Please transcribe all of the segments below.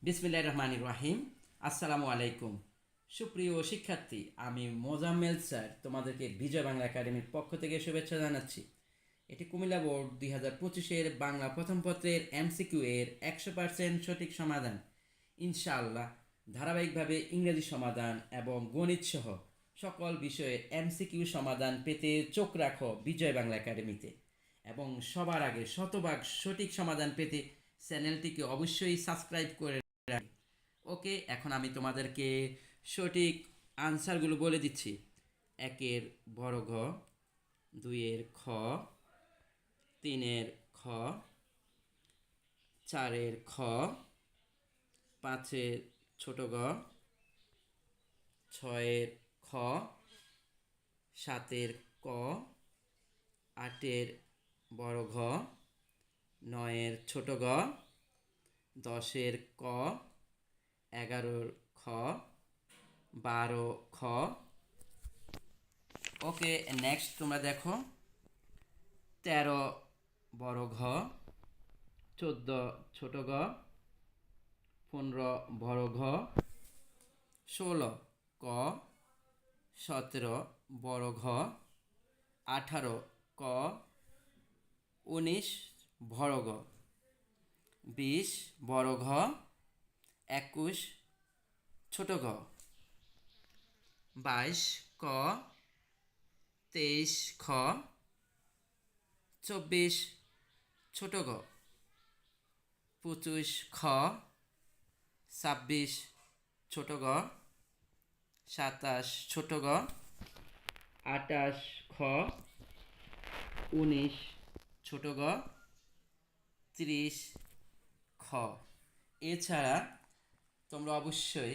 বিসমিল্লাহির রহমানির রহিম। আসসালামু আলাইকুম। সুপ্রিয় শিক্ষার্থী, আমি মোজাম্মেল স্যার তোমাদেরকে বিজয় বাংলা একাডেমির পক্ষ থেকে শুভেচ্ছা জানাচ্ছি। এটি কুমিল্লা বোর্ড 2025-এর বাংলা প্রথম পত্রের এমসিকিউ এর 100% সঠিক সমাধান। ইনশাআল্লাহ ধারাবাহিকভাবে ইংরেজি সমাধান এবং গণিত সহ সকল বিষয়ের এমসিকিউ সমাধান পেতে চোখ রাখো বিজয় বাংলা একাডেমিতে। এবং সবার আগে শতভাগ সঠিক সমাধান পেতে চ্যানেলটিকে অবশ্যই সাবস্ক্রাইব করে রাখি। ওকে, এখন আমি তোমাদেরকে সঠিক আনসারগুলো বলে দিচ্ছি। 1-এর বড় ঘ, 2-এর খ, 3-এর খ, 4-এর খ, 5-এর ছোট ঘ, 6-এর খ, 7-এর ক, 8-এর বড় ঘ, 9-এর ছোট ঘ, 10-এর ক, 11-এর খ, 12 খ। ওকে, নেক্সট তোমরা দেখো 13 বড় ঘ, 14 ছোট ঘ, 15 বড় ঘ, 16 ক, 17 বড় ঘ, 18 ক, 19 বড় ঘ, 20 বড় ঘ, 21 ছোট ঘ, 22 ক, 23 খ, 24 ছোট ঘ, 25 খ, 26 ছোট ঘ, 27 ছোট ঘ, 28 খ, 19 ছোট ঘ, 30 খ। এছাড়া তোমরা অবশ্যই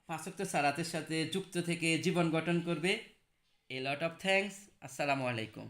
পাঁচক্ত সালাতের সাথে যুক্ত থেকে জীবন গঠন করবে। এ লট অফ থ্যাঙ্কস। আসসালামু আলাইকুম।